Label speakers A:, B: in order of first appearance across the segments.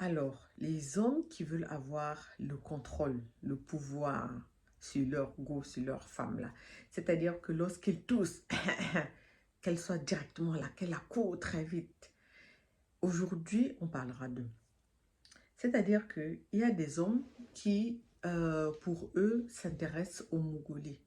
A: Alors, les hommes qui veulent avoir le contrôle, le pouvoir sur leur go, sur leur femme là, c'est-à-dire que lorsqu'ils toussent, qu'elle soit directement là, qu'elle accourt très vite. Aujourd'hui, on parlera d'eux. C'est-à-dire qu'il y a des hommes qui, pour eux, s'intéressent au Mongolie.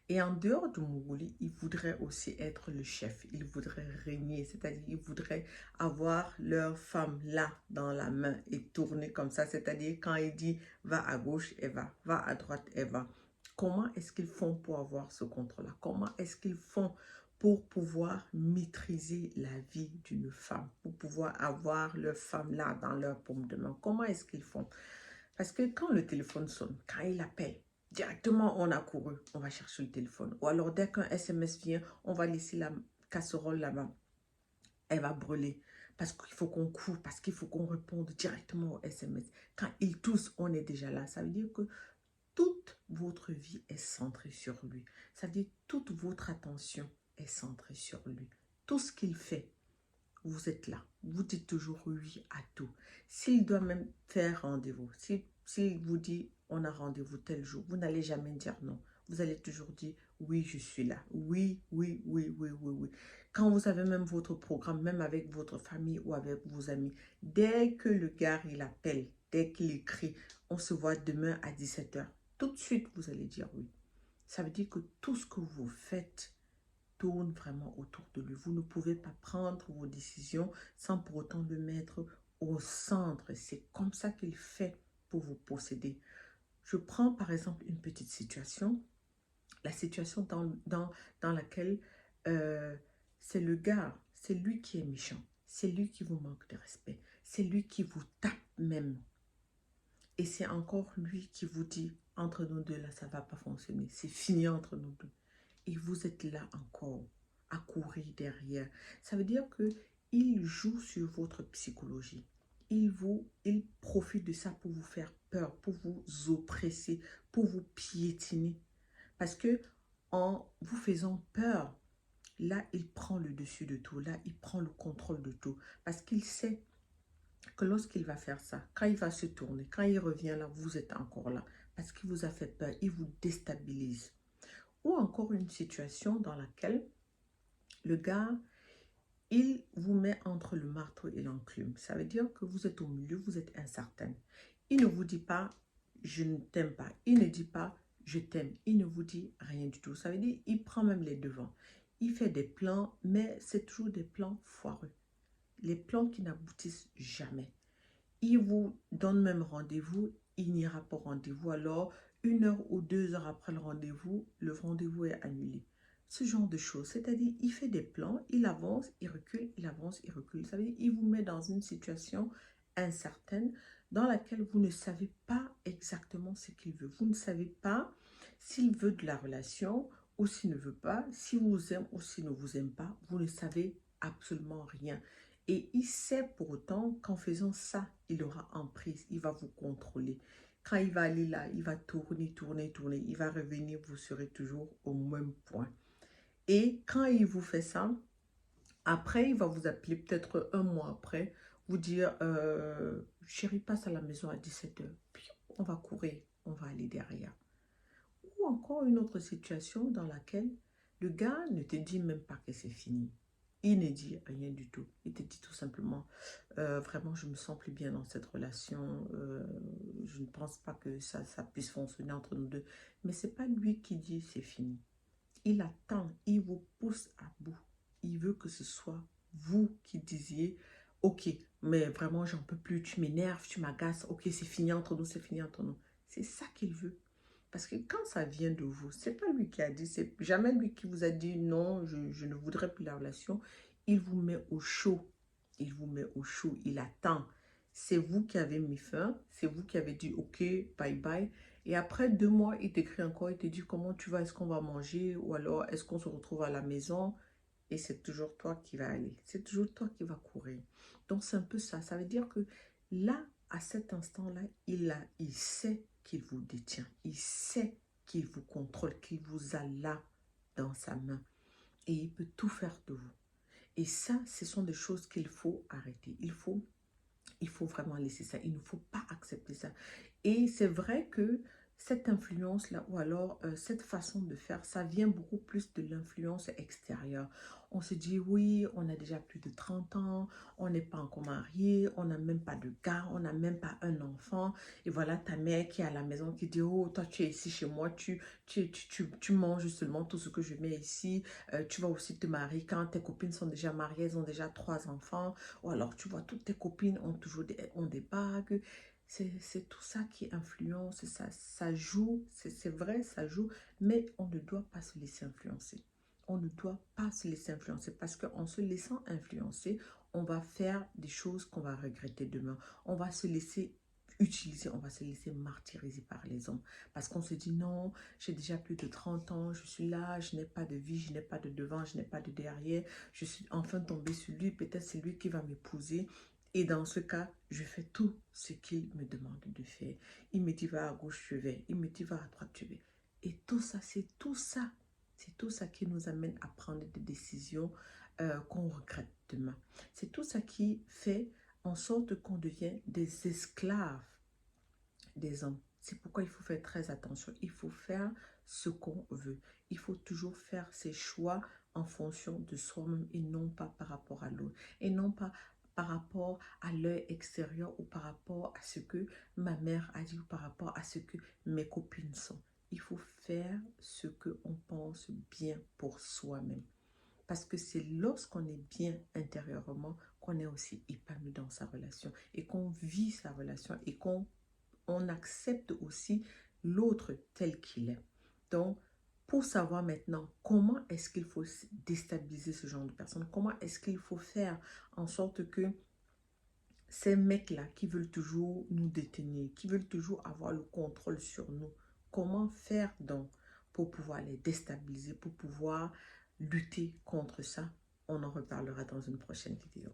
A: Et en dehors du Mongolie, ils voudraient aussi être le chef. Ils voudraient régner, c'est-à-dire ils voudraient avoir leur femme là, dans la main et tourner comme ça. C'est-à-dire quand il dit va à gauche, elle va à droite, elle va. Comment est-ce qu'ils font pour avoir ce contrôle-là? Comment est-ce qu'ils font pour pouvoir maîtriser la vie d'une femme, pour pouvoir avoir leur femme là dans leur paume de main? Comment est-ce qu'ils font? Parce que quand le téléphone sonne, quand il appelle, directement on a couru, on va chercher le téléphone. Ou alors dès qu'un SMS vient, on va laisser la casserole là-bas. Elle va brûler. Parce qu'il faut qu'on court, parce qu'il faut qu'on réponde directement au SMS. Quand ils toussent, on est déjà là. Ça veut dire que toute votre vie est centrée sur lui. Ça veut dire toute votre attention est centrée sur lui. Tout ce qu'il fait, vous êtes là. Vous dites toujours oui à tout. S'il doit même faire rendez-vous, s'il vous dit on a rendez-vous tel jour, vous n'allez jamais dire non. Vous allez toujours dire oui, je suis là. Oui, oui, oui, oui, oui, oui. Quand vous avez même votre programme, même avec votre famille ou avec vos amis, dès que le gars il appelle, dès qu'il écrit, on se voit demain à 17h, tout de suite vous allez dire oui. Ça veut dire que tout ce que vous faites tourne vraiment autour de lui. Vous ne pouvez pas prendre vos décisions sans pour autant le mettre au centre. C'est comme ça qu'il fait pour vous posséder. Je prends par exemple une petite situation, la situation dans laquelle euh, c'est le gars, c'est lui qui est méchant, c'est lui qui vous manque de respect, c'est lui qui vous tape même. Et c'est encore lui qui vous dit, entre nous deux là, ça ne va pas fonctionner, c'est fini entre nous deux. Et vous êtes là encore à courir derrière. Ça veut dire que il joue sur votre psychologie. Il profite de ça pour vous faire peur, pour vous oppresser, pour vous piétiner. Parce que en vous faisant peur, là, il prend le dessus de tout. Là, il prend le contrôle de tout. Parce qu'il sait que lorsqu'il va faire ça, quand il va se tourner, quand il revient là, vous êtes encore là. Parce qu'il vous a fait peur, il vous déstabilise. Ou encore une situation dans laquelle le gars, il vous met entre le marteau et l'enclume. Ça veut dire que vous êtes au milieu, vous êtes incertain. Il ne vous dit pas, je ne t'aime pas. Il ne dit pas, je t'aime. Il ne vous dit rien du tout. Ça veut dire, il prend même les devants. Il fait des plans, mais c'est toujours des plans foireux. Les plans qui n'aboutissent jamais. Il vous donne même rendez-vous, il n'ira pas au rendez-vous. Alors, 1 heure ou 2 heures après le rendez-vous est annulé. Ce genre de choses, c'est-à-dire, il fait des plans, il avance, il recule, il avance, il recule. Ça veut dire, il vous met dans une situation incertaine dans laquelle vous ne savez pas exactement ce qu'il veut. Vous ne savez pas s'il veut de la relation ou s'il ne veut pas, s'il vous aime ou s'il ne vous aime pas. Vous ne savez absolument rien. Et il sait pour autant qu'en faisant ça, il aura emprise, il va vous contrôler. Quand il va aller là, il va tourner, tourner, tourner. Il va revenir, vous serez toujours au même point. Et quand il vous fait ça, après, il va vous appeler peut-être un mois après, vous dire, chérie, passe à la maison à 17h. Puis on va courir, on va aller derrière. Ou encore une autre situation dans laquelle le gars ne te dit même pas que c'est fini. Il ne dit rien du tout. Il te dit tout simplement, vraiment, je me sens plus bien dans cette relation. Je ne pense pas que ça puisse fonctionner entre nous deux. Mais ce n'est pas lui qui dit c'est fini. Il attend, il vous pousse à bout. Il veut que ce soit vous qui disiez, ok, mais vraiment, j'en peux plus, tu m'énerves, tu m'agaces, ok, c'est fini entre nous, c'est fini entre nous. C'est ça qu'il veut. Parce que quand ça vient de vous, c'est pas lui qui a dit, c'est jamais lui qui vous a dit non, je ne voudrais plus la relation. Il vous met au chaud. Il vous met au chaud. Il attend. C'est vous qui avez mis fin. C'est vous qui avez dit ok, bye bye. Et après 2 mois, il t'écrit encore. Il te dit comment tu vas, est-ce qu'on va manger ou alors est-ce qu'on se retrouve à la maison? Et c'est toujours toi qui vas aller. C'est toujours toi qui vas courir. Donc c'est un peu ça. Ça veut dire que là, à cet instant-là, il sait qu'il vous détient. Il sait qu'il vous contrôle, qu'il vous a là dans sa main. Et il peut tout faire de vous. Et ça, ce sont des choses qu'il faut arrêter. Il faut Il faut vraiment laisser ça. Il ne faut pas accepter ça. Et c'est vrai que cette influence-là, ou alors cette façon de faire, ça vient beaucoup plus de l'influence extérieure. On se dit, oui, on a déjà plus de 30 ans, on n'est pas encore marié, on n'a même pas de gars, on n'a même pas un enfant. Et voilà ta mère qui est à la maison qui dit, oh, toi, tu es ici chez moi, tu manges seulement tout ce que je mets ici. Tu vas aussi te marier quand tes copines sont déjà mariées, elles ont déjà 3 enfants. Ou alors, tu vois, toutes tes copines ont toujours ont des bagues. C'est tout ça qui influence, ça joue, c'est vrai, ça joue, mais on ne doit pas se laisser influencer. On ne doit pas se laisser influencer parce qu'en se laissant influencer, on va faire des choses qu'on va regretter demain. On va se laisser utiliser, on va se laisser martyriser par les hommes. Parce qu'on se dit non, j'ai déjà plus de 30 ans, je suis là, je n'ai pas de vie, je n'ai pas de devant, je n'ai pas de derrière. Je suis enfin tombée sur lui, peut-être c'est lui qui va m'épouser. Et dans ce cas, je fais tout ce qu'il me demande de faire. Il me dit va à gauche, je vais. Il me dit va à droite, je vais. Et tout ça, c'est tout ça. C'est tout ça qui nous amène à prendre des décisions qu'on regrette demain. C'est tout ça qui fait en sorte qu'on devient des esclaves des hommes. C'est pourquoi il faut faire très attention. Il faut faire ce qu'on veut. Il faut toujours faire ses choix en fonction de soi-même et non pas par rapport à l'autre. Et non pas par rapport à l'œil extérieur ou par rapport à ce que ma mère a dit ou par rapport à ce que mes copines sont. Il faut faire ce qu'on pense bien pour soi-même. Parce que c'est lorsqu'on est bien intérieurement qu'on est aussi épanoui dans sa relation et qu'on vit sa relation et qu'on accepte aussi l'autre tel qu'il est. Donc, pour savoir maintenant comment est-ce qu'il faut déstabiliser ce genre de personnes, comment est-ce qu'il faut faire en sorte que ces mecs-là qui veulent toujours nous détenir, qui veulent toujours avoir le contrôle sur nous, comment faire donc pour pouvoir les déstabiliser, pour pouvoir lutter contre ça? On en reparlera dans une prochaine vidéo.